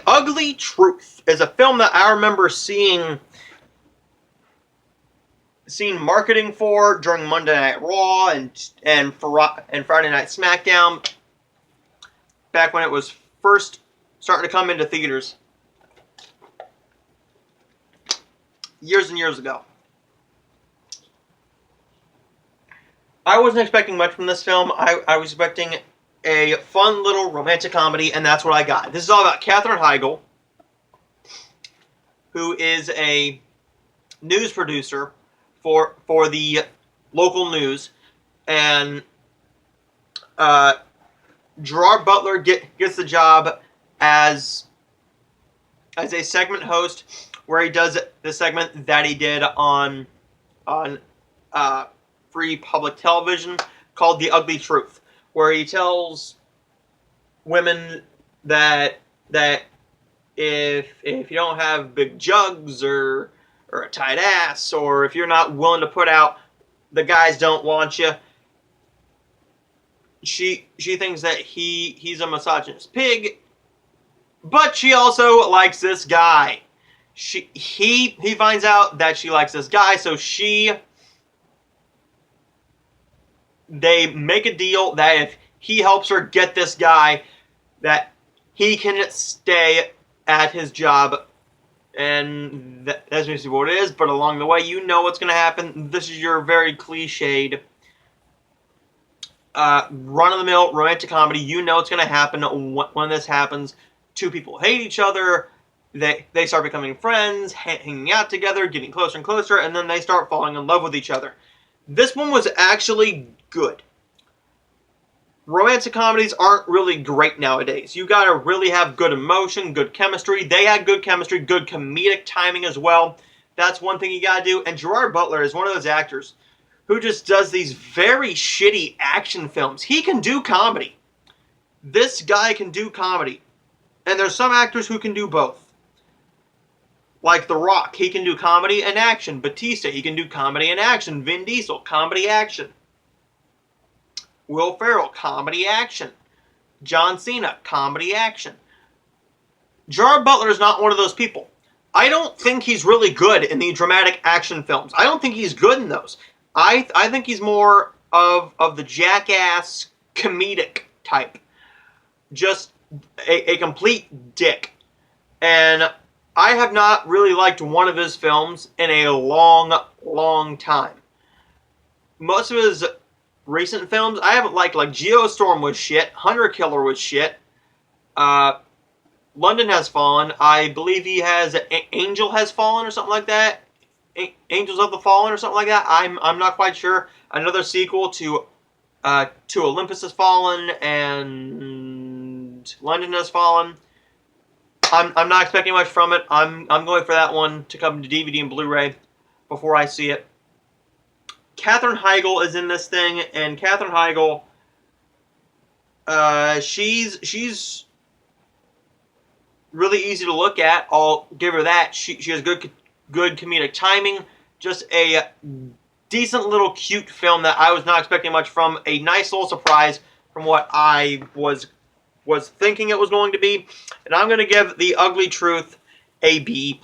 Ugly Truth is a film that I remember seeing marketing for during Monday Night Raw and Friday Night SmackDown, back when it was first starting to come into theaters years and years ago. I wasn't expecting much from this film. I was expecting a fun little romantic comedy, and that's what I got. This is all about Katherine Heigl, who is a news producer for the local news, and Gerard Butler gets the job as a segment host, where he does the segment that he did on free public television called The Ugly Truth, where he tells women that if you don't have big jugs or a tight ass, or if you're not willing to put out, the guys don't want you. She thinks that he's a misogynist pig, but she also likes this guy. He finds out that she likes this guy, so they make a deal that if he helps her get this guy, that he can stay at his job. And that's basically what it is, but along the way, you know what's going to happen. This is your very cliched run-of-the-mill romantic comedy. You know what's going to happen when this happens. Two people hate each other. They start becoming friends, hanging out together, getting closer and closer, and then they start falling in love with each other. This one was actually good. Romantic comedies aren't really great nowadays. You gotta really have good emotion, good chemistry. They had good chemistry, good comedic timing as well. That's one thing you gotta do. And Gerard Butler is one of those actors who just does these very shitty action films. He can do comedy. This guy can do comedy. And there's some actors who can do both. Like The Rock, he can do comedy and action. Batista, he can do comedy and action. Vin Diesel, comedy action. Will Ferrell, comedy action. John Cena, comedy action. Gerard Butler is not one of those people. I don't think he's really good in the dramatic action films. I don't think he's good in those. I think he's more of the jackass comedic type. Just a complete dick. And I have not really liked one of his films in a long, long time. Most of his recent films I haven't liked. Like Geostorm was shit. Hunter Killer was shit. London Has Fallen. I believe he has Angel Has Fallen or something like that. Angels of the Fallen or something like that. I'm not quite sure. Another sequel to Olympus Has Fallen and London Has Fallen. I'm not expecting much from it. I'm going for that one to come to DVD and Blu-ray before I see it. Katherine Heigl is in this thing, and Katherine Heigl, she's really easy to look at. I'll give her that. She has good comedic timing. Just a decent little cute film that I was not expecting much from. A nice little surprise from what I was thinking it was going to be. And I'm going to give The Ugly Truth a B+.